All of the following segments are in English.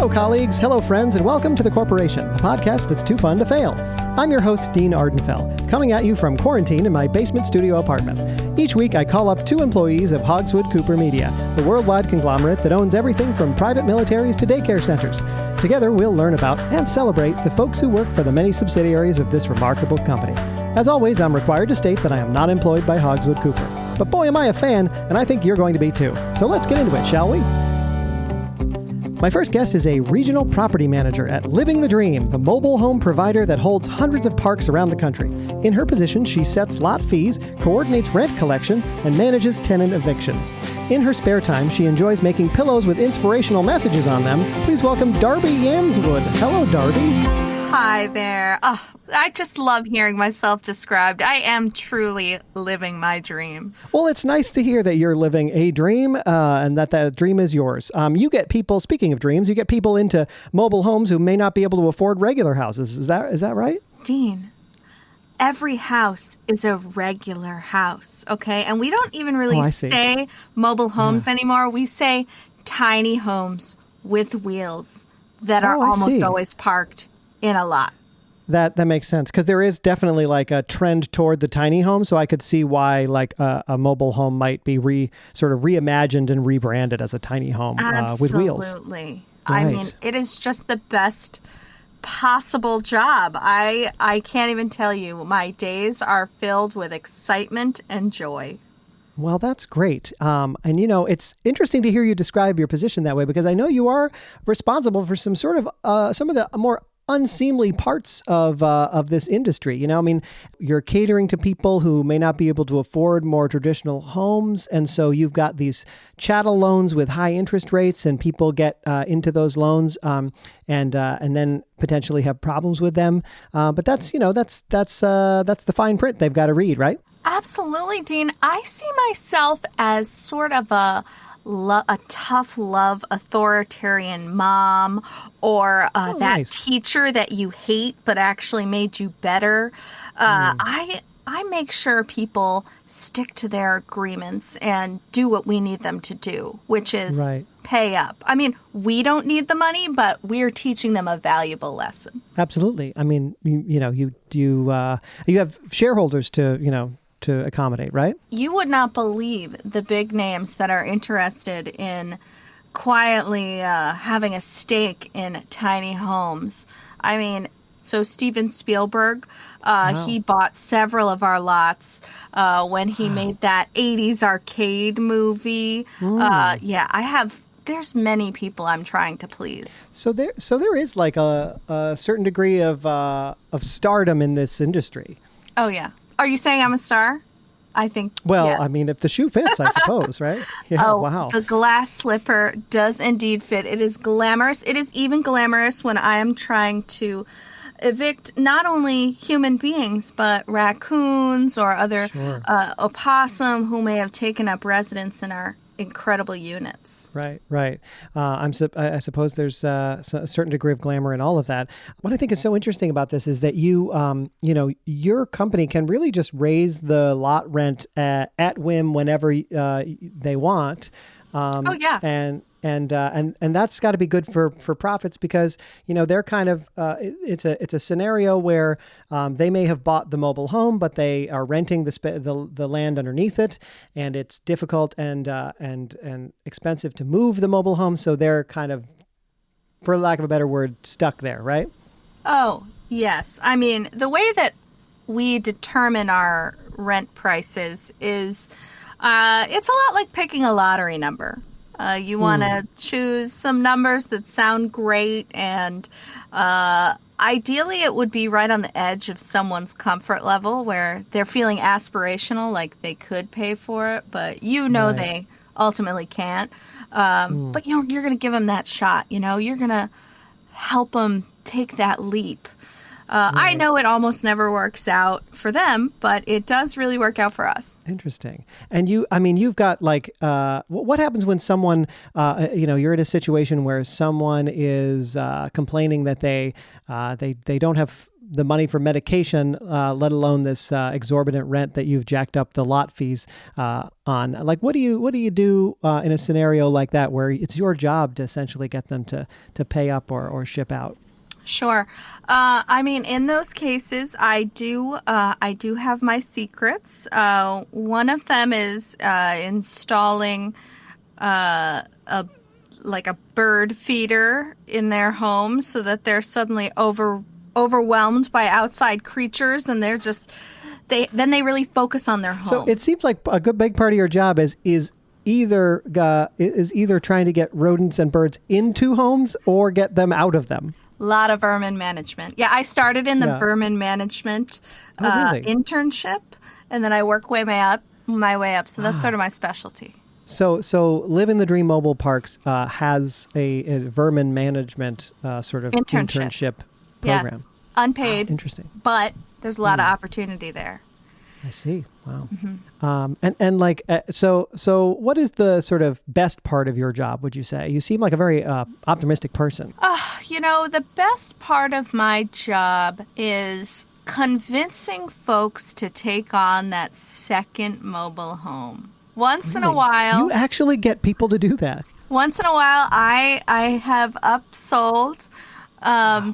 Hello, colleagues. Hello, friends, and welcome to The Corporation, the podcast that's too fun to fail. I'm your host, Dean Ardenfell, coming at you from quarantine in my basement studio apartment. Each week, I call up two employees of Hogswood-Cooper Media, the worldwide conglomerate that owns everything from private militaries to daycare centers. Together, we'll learn about and celebrate the folks who work for the many subsidiaries of this remarkable company. As always, I'm required to state that I am not employed by Hogswood-Cooper. But boy, am I a fan, and I think you're going to be too. So let's get into it, shall we? My first guest is a regional property manager at Living the Dream, the mobile home provider that holds hundreds of parks around the country. In her position, she sets lot fees, coordinates rent collection, and manages tenant evictions. In her spare time, she enjoys making pillows with inspirational messages on them. Please welcome Darby Yamswood. Hello, Darby. Hi there. Oh, I just love hearing myself described. I am truly living my dream. Well, it's nice to hear that you're living a dream and that dream is yours. You get people, speaking of dreams, you get people into mobile homes who may not be able to afford regular houses. Is that right? Dean, every house is a regular house, okay? And we don't even really say mobile homes anymore. We say tiny homes with wheels that are almost always parked in a lot. That makes sense, because there is definitely like a trend toward the tiny home. So I could see why like a mobile home might be sort of reimagined and rebranded as a tiny home with wheels. Absolutely. Right. I mean, it is just the best possible job. I can't even tell you. My days are filled with excitement and joy. Well, that's great. And, it's interesting to hear you describe your position that way, because I know you are responsible for some of the more unseemly parts of this industry. You're catering to people who may not be able to afford more traditional homes. And so you've got these chattel loans with high interest rates, and people get into those loans and then potentially have problems with them. But that's the fine print they've got to read, right? Absolutely, Dean. I see myself as sort of a tough love authoritarian mom, or that teacher that you hate but actually made you better. I make sure people stick to their agreements and do what we need them to do, which is pay up. I mean, we don't need the money, but we're teaching them a valuable lesson. Absolutely. I mean, you have shareholders to accommodate, right? You would not believe the big names that are interested in quietly having a stake in tiny homes. I mean, so Steven Spielberg, he bought several of our lots when he made that 80s arcade movie. There's many people I'm trying to please. So there is like a certain degree of stardom in this industry. Oh, yeah. Are you saying I'm a star? I think. Well, yes. I mean, if the shoe fits, I suppose, right? Yeah, wow. The glass slipper does indeed fit. It is glamorous. It is even glamorous when I am trying to evict not only human beings, but raccoons or other opossum who may have taken up residence in our incredible units. Right. I suppose there's a certain degree of glamour in all of that. What I think is so interesting about this is that your company can really just raise the lot rent at whim whenever they want. And that's got to be good for profits, because they're kind of it's a scenario where they may have bought the mobile home, but they are renting the land underneath it, and it's difficult and expensive to move the mobile home, so they're kind of, for lack of a better word, stuck there, right? Oh yes, I mean, the way that we determine our rent prices is it's a lot like picking a lottery number. You want to choose some numbers that sound great, and ideally it would be right on the edge of someone's comfort level where they're feeling aspirational, like they could pay for it, but they ultimately can't. But you're going to give them that shot. You're going to help them take that leap. I know it almost never works out for them, but it does really work out for us. Interesting. And you've got like, what happens when someone, you're in a situation where someone is complaining that they don't have the money for medication, let alone this exorbitant rent that you've jacked up the lot fees on. Like, what do you do in a scenario like that where it's your job to essentially get them to pay up or ship out? Sure. I mean, in those cases, I do have my secrets. One of them is installing a bird feeder in their home so that they're suddenly overwhelmed by outside creatures, and they're just they really focus on their home. So it seems like a good big part of your job is either trying to get rodents and birds into homes or get them out of them. A lot of vermin management. Yeah, I started in the vermin management internship, and then I work my way up. So that's sort of my specialty. So Live in the Dream Mobile Parks has a vermin management sort of internship program. Yes, unpaid. Interesting. But there's a lot of opportunity there. I see. Wow. Mm-hmm. So what is the sort of best part of your job, would you say? You seem like a very optimistic person. The best part of my job is convincing folks to take on that second mobile home. Once in a while. You actually get people to do that. Once in a while, I have upsold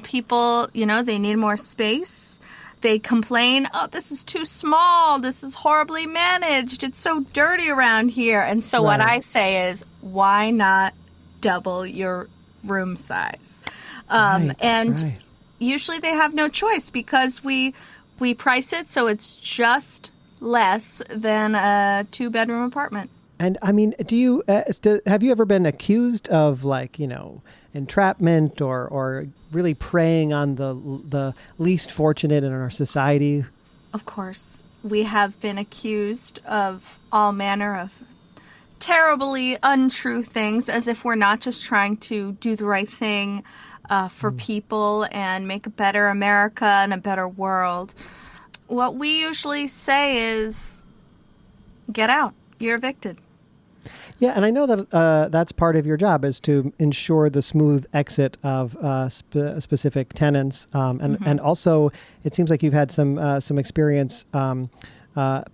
people, they need more space. They complain, oh, this is too small. This is horribly managed. It's so dirty around here. And so what I say is, why not double your room size? Usually they have no choice because we price it so it's just less than a 2-bedroom apartment. And I mean, have you ever been accused of entrapment or really preying on the least fortunate in our society? Of course. We have been accused of all manner of terribly untrue things, as if we're not just trying to do the right thing for people and make a better America and a better world. What we usually say is, get out. You're evicted. Yeah, and I know that that's part of your job is to ensure the smooth exit of specific tenants, and also it seems like you've had some experience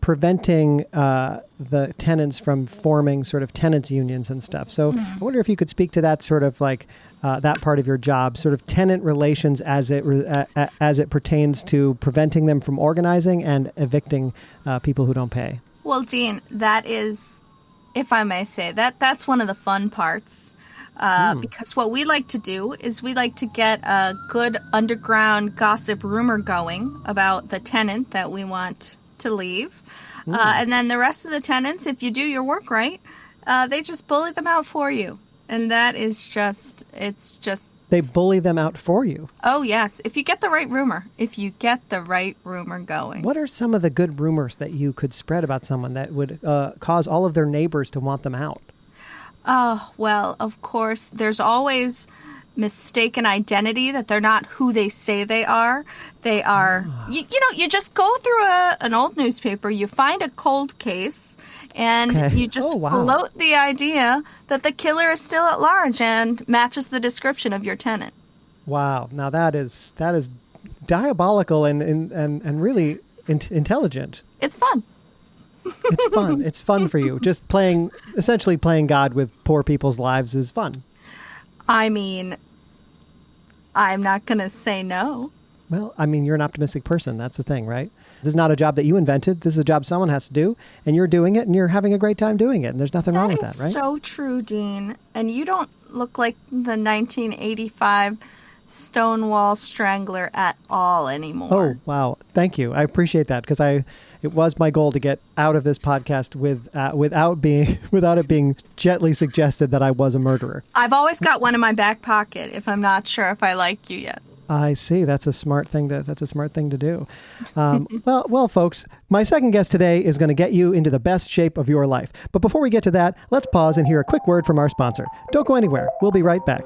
preventing the tenants from forming sort of tenants unions and stuff. So I wonder if you could speak to that sort of like that part of your job, sort of tenant relations as it pertains to preventing them from organizing and evicting people who don't pay. Well, Dean, that is, if I may say, that's one of the fun parts. Because what we like to do is we like to get a good underground gossip rumor going about the tenant that we want to leave. And then the rest of the tenants, if you do your work right, they just bully them out for you. And that is it's just... They bully them out for you? Oh, yes. If you get the right rumor. If you get the right rumor going. What are some of the good rumors that you could spread about someone that would cause all of their neighbors to want them out? Oh, well, of course, there's always mistaken identity, that they're not who they say they are. They are, you just go through an old newspaper, you find a cold case, and you just float the idea that the killer is still at large and matches the description of your tenant. Wow. Now that is diabolical and really intelligent. It's fun. It's fun. It's fun for you. Just essentially playing God with poor people's lives is fun. I mean, I'm not going to say no. Well, I mean, you're an optimistic person. That's the thing, right? This is not a job that you invented. This is a job someone has to do, and you're doing it, and you're having a great time doing it, and there's nothing wrong with that, right? That is so true, Dean. And you don't look like the 1985 Stonewall Strangler at all anymore. Oh, wow. Thank you. I appreciate that, because it was my goal to get out of this podcast without it being gently suggested that I was a murderer. I've always got one in my back pocket if I'm not sure if I like you yet. I see. That's a smart thing to do. Well, folks, my second guest today is going to get you into the best shape of your life. But before we get to that, let's pause and hear a quick word from our sponsor. Don't go anywhere. We'll be right back.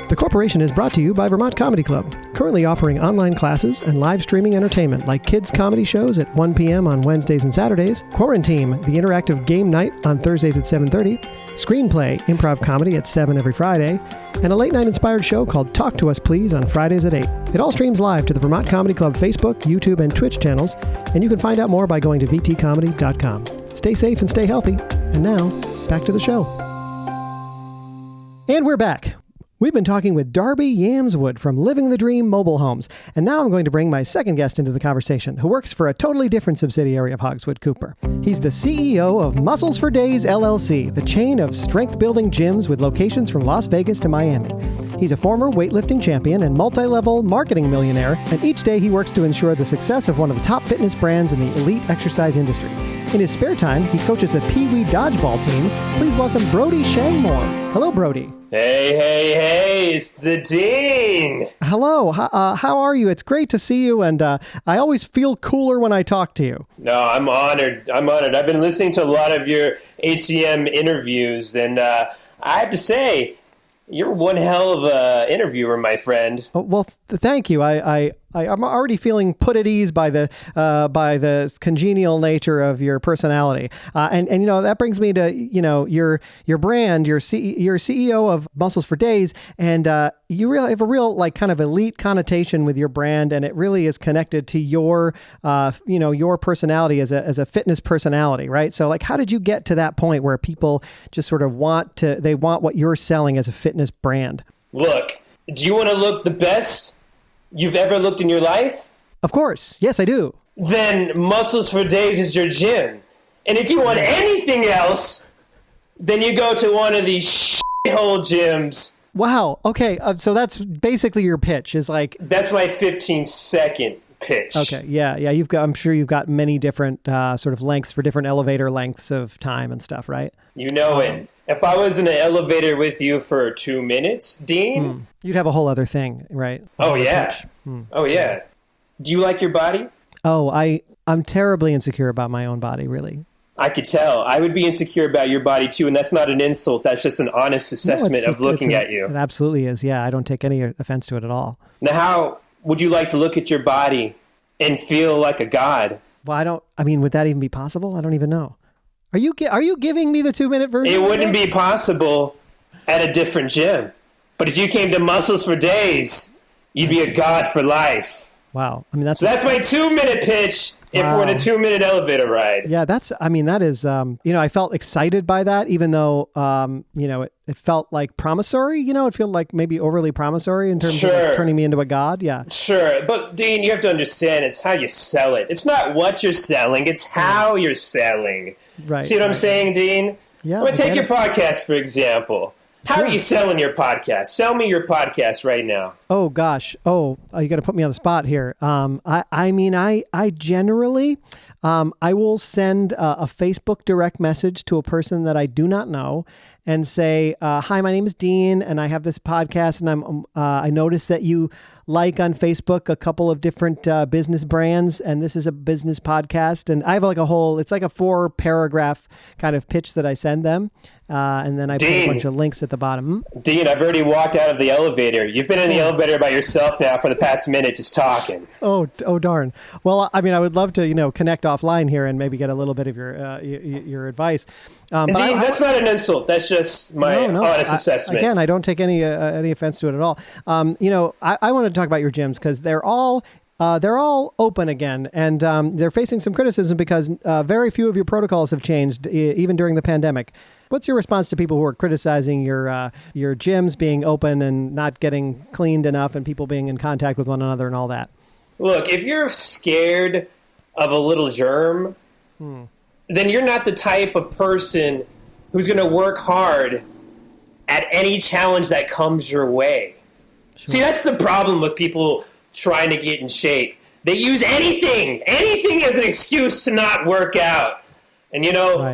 The The Corporation is brought to you by Vermont Comedy Club, currently offering online classes and live streaming entertainment like kids' comedy shows at 1 p.m. on Wednesdays and Saturdays, Quarantine, the interactive game night on Thursdays at 7:30, Screenplay, improv comedy at 7 every Friday, and a late-night inspired show called Talk to Us Please on Fridays at 8. It all streams live to the Vermont Comedy Club Facebook, YouTube, and Twitch channels, and you can find out more by going to vtcomedy.com. Stay safe and stay healthy. And now, back to the show. And we're back. We've been talking with Darby Yamswood from Living the Dream Mobile Homes, and now I'm going to bring my second guest into the conversation, who works for a totally different subsidiary of Hogswood-Cooper. He's the CEO of Muscles for Days, LLC, the chain of strength-building gyms with locations from Las Vegas to Miami. He's a former weightlifting champion and multi-level marketing millionaire, and each day he works to ensure the success of one of the top fitness brands in the elite exercise industry. In his spare time, he coaches a Pee-wee dodgeball team. Please welcome Brody Shangmore. Hello, Brody. Hey, it's the Dean. Hello, how are you? It's great to see you, and I always feel cooler when I talk to you. No, I'm honored. I've been listening to a lot of your HCM interviews, and I have to say, you're one hell of a interviewer, my friend. Oh, well, thank you. I'm already feeling put at ease by the congenial nature of your personality, and you know that brings me to your brand, your CEO of Muscles for Days, and you really have a real kind of elite connotation with your brand, and it really is connected to your your personality as a fitness personality, right? So how did you get to that point where people just sort of want what you're selling as a fitness brand? Look, do you want to look the best you've ever looked in your life? Of course. Yes, I do. Then Muscles for Days is your gym. And if you want anything else, then you go to one of these shithole gyms. Wow. Okay. So that's basically your pitch is That's my 15-second pitch. Okay. Yeah. I'm sure you've got many different sort of lengths for different elevator lengths of time and stuff, right? You know it. If I was in an elevator with you for 2 minutes, Dean, you'd have a whole other thing, right? Oh yeah. Oh yeah. Do you like your body? Oh, I'm terribly insecure about my own body, really. I could tell. I would be insecure about your body too, and that's not an insult. That's just an honest assessment of looking at you. It absolutely is. Yeah, I don't take any offense to it at all. Now, how would you like to look at your body and feel like a god? Well, would that even be possible? I don't even know. Are you giving me the 2-minute version? It wouldn't be possible at a different gym. But if you came to Muscles for Days, you'd be a god for life. Wow. That's my 2-minute pitch if we're in a 2-minute elevator ride. Yeah, that is, I felt excited by that, even though, it felt like promissory, it felt like maybe overly promissory in terms of turning me into a god. Yeah. Sure. But Dean, you have to understand, it's how you sell it. It's not what you're selling. It's how you're selling. Right. See what I'm saying, Dean? Yeah. I'm going to take your podcast, for example. How are you selling your podcast? Sell me your podcast right now. Oh, gosh. Oh, you got to put me on the spot here. I generally, I will send a Facebook direct message to a person that I do not know and say, hi, my name is Dean, and I have this podcast, and I noticed that you like on Facebook a couple of different business brands, and this is a business podcast. And I have it's like a 4-paragraph kind of pitch that I send them. And then I put a bunch of links at the bottom. Dean, I've already walked out of the elevator. You've been in the elevator by yourself now for the past minute just talking. Oh, darn. Well, I would love to, connect offline here and maybe get a little bit of your advice. But Dean, that's not an insult. That's just my honest assessment. Again, I don't take any offense to it at all. I want to talk about your gyms because they're all open again, and they're facing some criticism because very few of your protocols have changed, even during the pandemic. What's your response to people who are criticizing your gyms being open and not getting cleaned enough and people being in contact with one another and all that? Look, if you're scared of a little germ, then you're not the type of person who's going to work hard at any challenge that comes your way. Sure. See, that's the problem with people trying to get in shape. They use anything as an excuse to not work out. And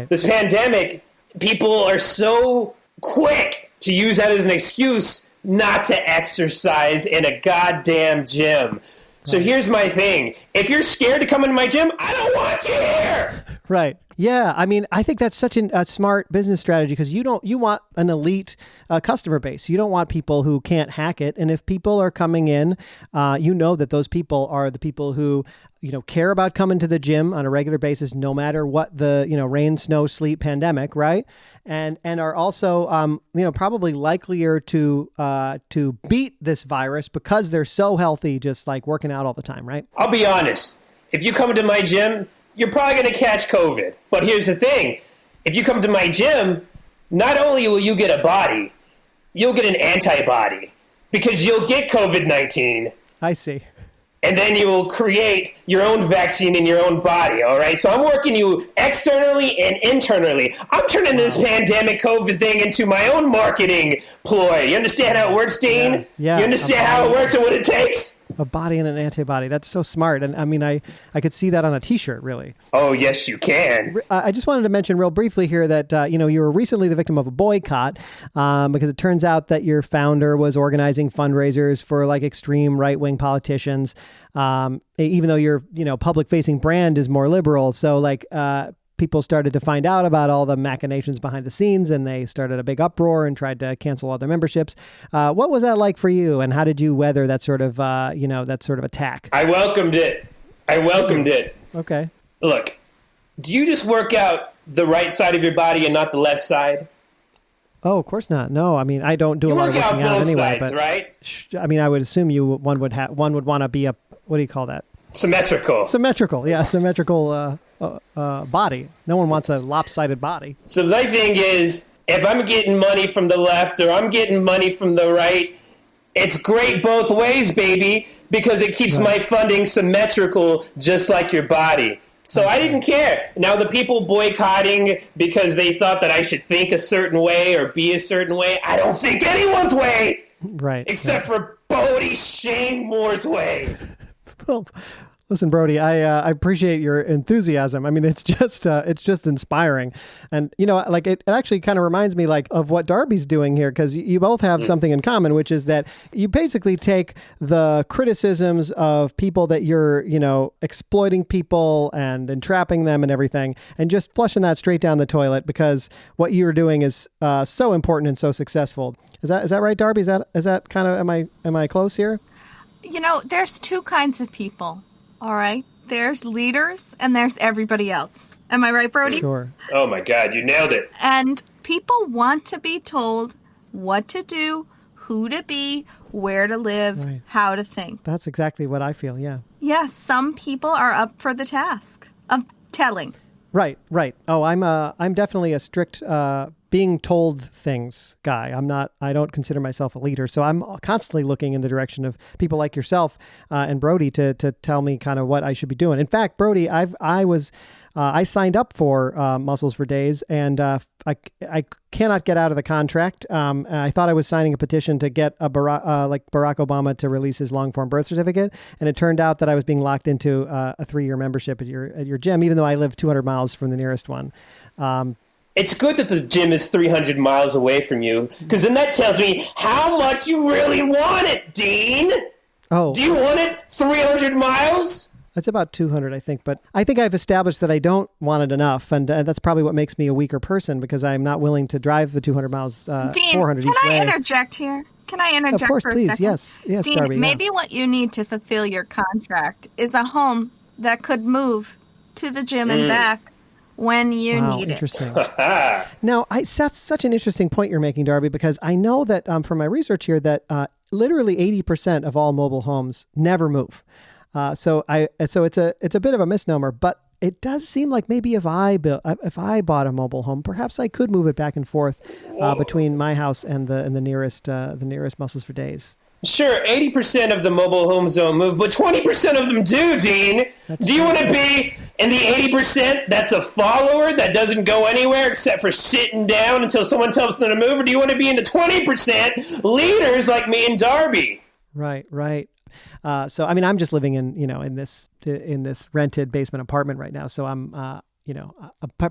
This pandemic, people are so quick to use that as an excuse not to exercise in a goddamn gym. So here's my thing. If you're scared to come into my gym, I don't want you here. Right. Yeah, I mean, I think that's such a smart business strategy because you want an elite customer base. You don't want people who can't hack it. And if people are coming in, that those people are the people who care about coming to the gym on a regular basis, no matter what the rain, snow, sleet, pandemic, right? And are also probably likelier to beat this virus because they're so healthy, just like working out all the time, right? I'll be honest. If you come to my gym, you're probably going to catch COVID. But here's the thing. If you come to my gym, not only will you get a body, you'll get an antibody because you'll get COVID-19. I see. And then you will create your own vaccine in your own body, all right? So I'm working you externally and internally. I'm turning this pandemic COVID thing into my own marketing ploy. You understand how it works, Dean? Yeah. You understand how it works and what it takes? A body and an antibody. That's so smart. And I mean, I could see that on a T-shirt, really. Oh, yes, you can. I just wanted to mention real briefly here that, you were recently the victim of a boycott because it turns out that your founder was organizing fundraisers for like extreme right-wing politicians, even though your, public-facing brand is more liberal. So like people started to find out about all the machinations behind the scenes, and they started a big uproar and tried to cancel all their memberships. What was that like for you, and how did you weather that sort of, attack? I welcomed it. Okay. Look, do you just work out the right side of your body and not the left side? Oh, of course not. No, I mean, I don't do a lot of working out anyway. Sides, but right? I mean, I would assume one would want to be a, what do you call that? Symmetrical, yeah, symmetrical body. No one wants a lopsided body. So my thing is, if I'm getting money from the left or I'm getting money from the right, it's great both ways, baby, because it keeps my funding symmetrical, just like your body. So I didn't care. Now the people boycotting because they thought that I should think a certain way or be a certain way, I don't think anyone's way, right? Except for Brody Shangmore's way. Well, listen, Brody, I appreciate your enthusiasm. I mean, it's just inspiring. And, it actually kind of reminds me of what Darby's doing here, because you both have something in common, which is that you basically take the criticisms of people that you're, exploiting people and entrapping them and everything, and just flushing that straight down the toilet, because what you're doing is so important and so successful. Is that right, Darby? Is that kind of, am I close here? There's two kinds of people, all right? There's leaders and there's everybody else. Am I right, Brody? Sure. Oh, my God, you nailed it. And people want to be told what to do, who to be, where to live, how to think. That's exactly what I feel, yeah. Yes, some people are up for the task of telling. Right. Oh, I'm definitely a strict being told things guy. I don't consider myself a leader. So I'm constantly looking in the direction of people like yourself and Brody to tell me kind of what I should be doing. In fact, Brody, I signed up for Muscles for Days, and I cannot get out of the contract. I thought I was signing a petition to get Barack Obama to release his long form birth certificate, and it turned out that I was being locked into a 3-year membership at your gym, even though I live 200 miles from the nearest one. It's good that the gym is 300 miles away from you, because then that tells me how much you really want it, Dean. Oh, do you want it 300 miles? It's about 200, I think. But I think I've established that I don't want it enough. And that's probably what makes me a weaker person, because I'm not willing to drive the 200 miles, Dean, 400 each way. can I interject here? Can I interject of course, for a please. second? Yes, Dean, Darby. Maybe what you need to fulfill your contract is a home that could move to the gym and back when you need interesting. it. Now, that's such an interesting point you're making, Darby, because I know that from my research here that literally 80% of all mobile homes never move. So it's a bit of a misnomer, but it does seem like maybe if I bought a mobile home, perhaps I could move it back and forth between my house and the nearest Muscles for Days. Sure, 80% of the mobile homes don't move, but 20% of them do, Dean. Do you want to be in the 80% that's a follower that doesn't go anywhere except for sitting down until someone tells them to move, or do you want to be in the 20% leaders like me and Darby? Right. So, I mean, I'm just living in this rented basement apartment right now. So I'm,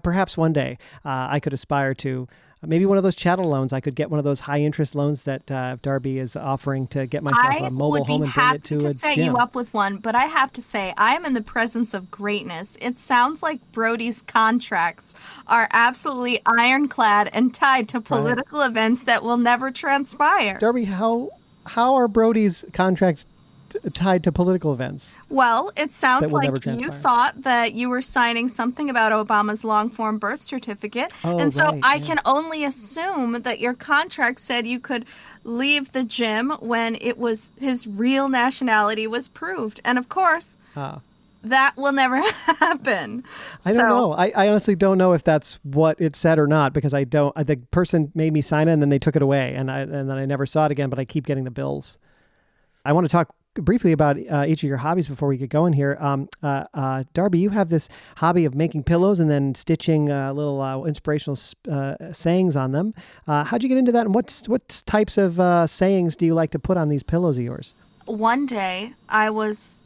perhaps one day I could aspire to maybe one of those chattel loans. I could get one of those high interest loans that Darby is offering to get myself a mobile home and bring it to a gym. I would be happy to set you up with one, but I have to say, I am in the presence of greatness. It sounds like Brody's contracts are absolutely ironclad and tied to political events that will never transpire. Darby, how are Brody's contracts tied to political events? Well, it sounds like you thought that you were signing something about Obama's long-form birth certificate. And so I can only assume that your contract said you could leave the gym when it was his real nationality was proved. And of course, that will never happen. I don't know. I honestly don't know if that's what it said or not, because the person made me sign it and then they took it away and then I never saw it again, but I keep getting the bills. I want to talk briefly about each of your hobbies before we get going here. Darby, you have this hobby of making pillows and then stitching little inspirational sayings on them. How'd you get into that? And what types of sayings do you like to put on these pillows of yours? One day I was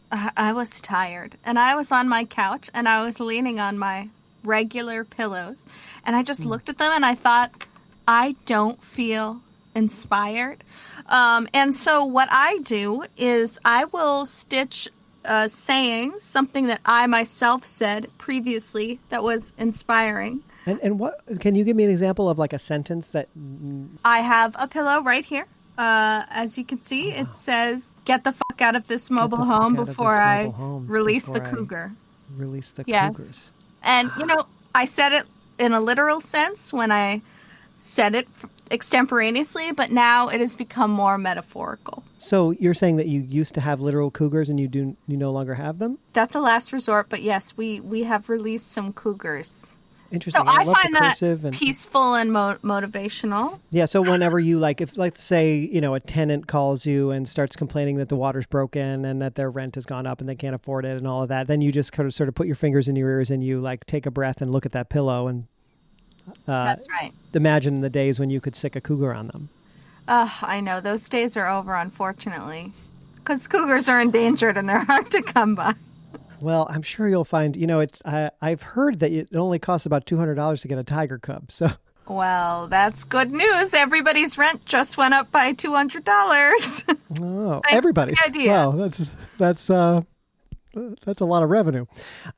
tired and I was on my couch and I was leaning on my regular pillows and I just looked at them and I thought, I don't feel inspired. And so what I do is I will stitch sayings, something that I myself said previously that was inspiring. And what can you give me an example of like a sentence that I have a pillow right here. As you can see, it says, "Get the fuck out of this mobile home before I release the cougar." Release the cougars. And I said it in a literal sense when I said it extemporaneously, but now it has become more metaphorical. So you're saying that you used to have literal cougars and you no longer have them? That's a last resort, but yes, we have released some cougars. Interesting. So I find that peaceful and motivational. Yeah. So whenever you if let's say, a tenant calls you and starts complaining that the water's broken and that their rent has gone up and they can't afford it and all of that, then you just kind of sort of put your fingers in your ears and you take a breath and look at that pillow and that's right. Imagine the days when you could sick a cougar on them. I know. Those days are over, unfortunately, because cougars are endangered and they're hard to come by. Well, I'm sure you'll find, I've heard that it only costs about $200 to get a tiger cub. So, well, that's good news. Everybody's rent just went up by $200. Oh, everybody's. Wow, that's a lot of revenue.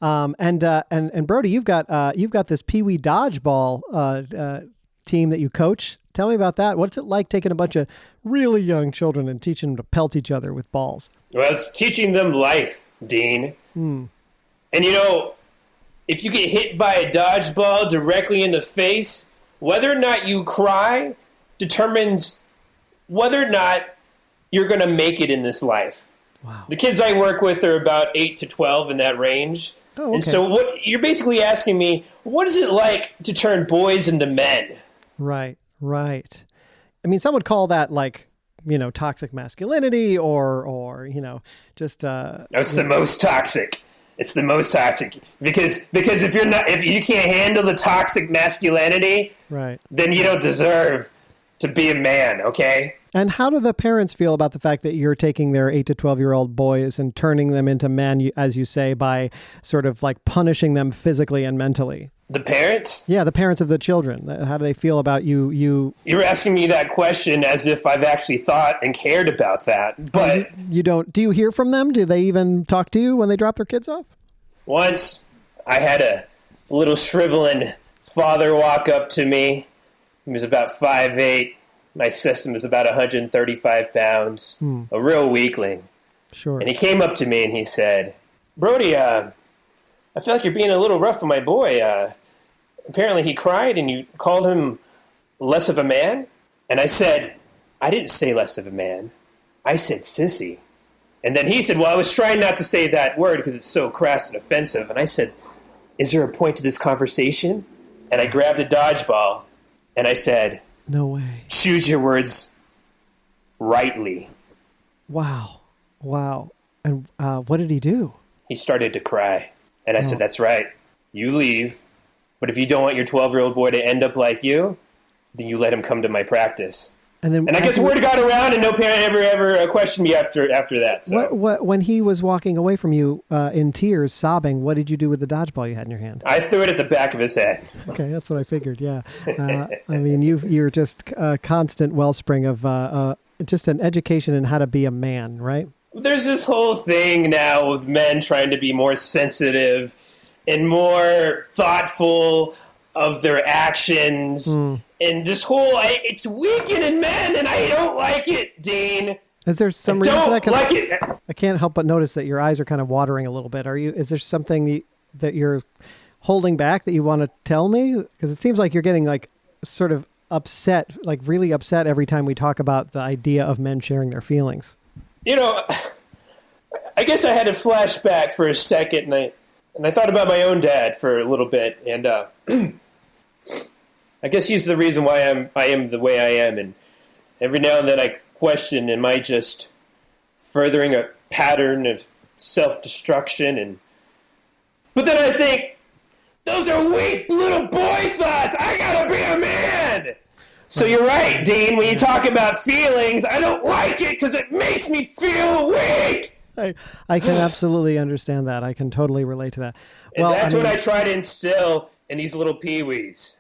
And Brody, you've got this Pee Wee dodgeball team that you coach. Tell me about that. What's it like taking a bunch of really young children and teaching them to pelt each other with balls? Well, it's teaching them life, Dean. And if you get hit by a dodgeball directly in the face, whether or not you cry determines whether or not you're going to make it in this life. Wow. The kids I work with are about 8 to 12 in that range. Oh, okay. And so what you're basically asking me, what is it like to turn boys into men? Right. I mean, some would call that toxic masculinity or just It's the most toxic. It's the most toxic because if you can't handle the toxic masculinity, right, then you don't deserve to be a man, okay? And how do the parents feel about the fact that you're taking their 8 to 12-year-old boys and turning them into men, as you say, by sort of punishing them physically and mentally? The parents? Yeah, the parents of the children. How do they feel about you? You're asking me that question as if I've actually thought and cared about that. But you don't. Do you hear from them? Do they even talk to you when they drop their kids off? Once I had a little shriveling father walk up to me. He was about 5'8". My system was about 135 pounds. A real weakling. Sure. And he came up to me and he said, "Brody, I feel like you're being a little rough on my boy. Apparently he cried and you called him less of a man." And I said, "I didn't say less of a man. I said sissy." And then he said, "Well, I was trying not to say that word because it's so crass and offensive." And I said, "Is there a point to this conversation?" And I grabbed a dodgeball and I said, "No way. Choose your words rightly." Wow. And what did he do? He started to cry. And I said, "That's right. You leave. But if you don't want your 12-year-old boy to end up like you, then you let him come to my practice." And I guess word got around, and no parent ever questioned me after that. So. When he was walking away from you in tears, sobbing, what did you do with the dodgeball you had in your hand? I threw it at the back of his head. Okay, that's what I figured. Yeah, I mean, you're just a constant wellspring of just an education in how to be a man, right? There's this whole thing now with men trying to be more sensitive and more thoughtful of their actions. And this whole, it's weakening men, and I don't like it, Dean. Is there some reason for that? Don't like it. I can't help but notice that your eyes are kind of watering a little bit. Is there something that you're holding back that you want to tell me? Because it seems like you're getting like sort of upset, like really upset every time we talk about the idea of men sharing their feelings. You know, I guess I had a flashback for a second, and I thought about my own dad for a little bit, and I guess he's the reason why I am the way I am, and every now and then I question, am I just furthering a pattern of self-destruction? But then I think, those are weak little boy thoughts. I gotta be a man. So you're right, Dean. When you talk about feelings, I don't like it because it makes me feel weak. I can absolutely understand that. I can totally relate to that. And that's what I try to instill in these little peewees.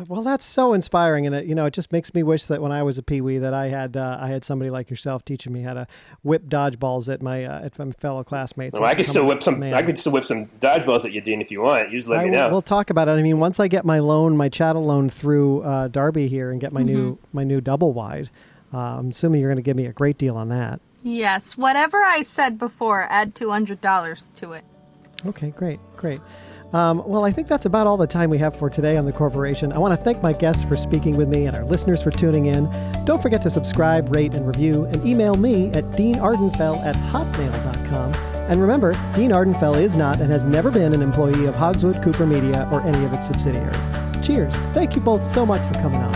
Well, that's so inspiring, and it just makes me wish that when I was a peewee that I had somebody like yourself teaching me how to whip dodgeballs at my fellow classmates. Well, I could still whip some dodgeballs at you, Dean, if you want. You just let me know. We'll talk about it. I mean, once I get my chattel loan through Darby here and get my new double wide, I'm assuming you're going to give me a great deal on that. Yes, whatever I said before, add $200 to it. Okay, great. Well, I think that's about all the time we have for today on The Corporation. I want to thank my guests for speaking with me and our listeners for tuning in. Don't forget to subscribe, rate, and review, and email me at deanardenfell@hotmail.com. And remember, Dean Ardenfell is not and has never been an employee of Hogswood-Cooper Media or any of its subsidiaries. Cheers. Thank you both so much for coming on.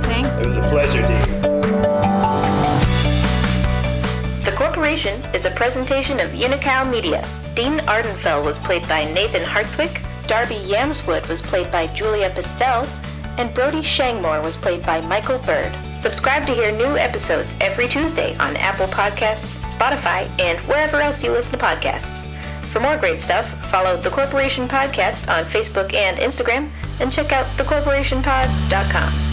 Thank you. It was a pleasure, Dean. The Corporation is a presentation of Unicow Media. Dean Ardenfell was played by Nathan Hartswick, Darby Yamswood was played by Julia Pistell, and Brody Shangmore was played by Michael Bird. Subscribe to hear new episodes every Tuesday on Apple Podcasts, Spotify, and wherever else you listen to podcasts. For more great stuff, follow The Corporation Podcast on Facebook and Instagram, and check out thecorporationpod.com.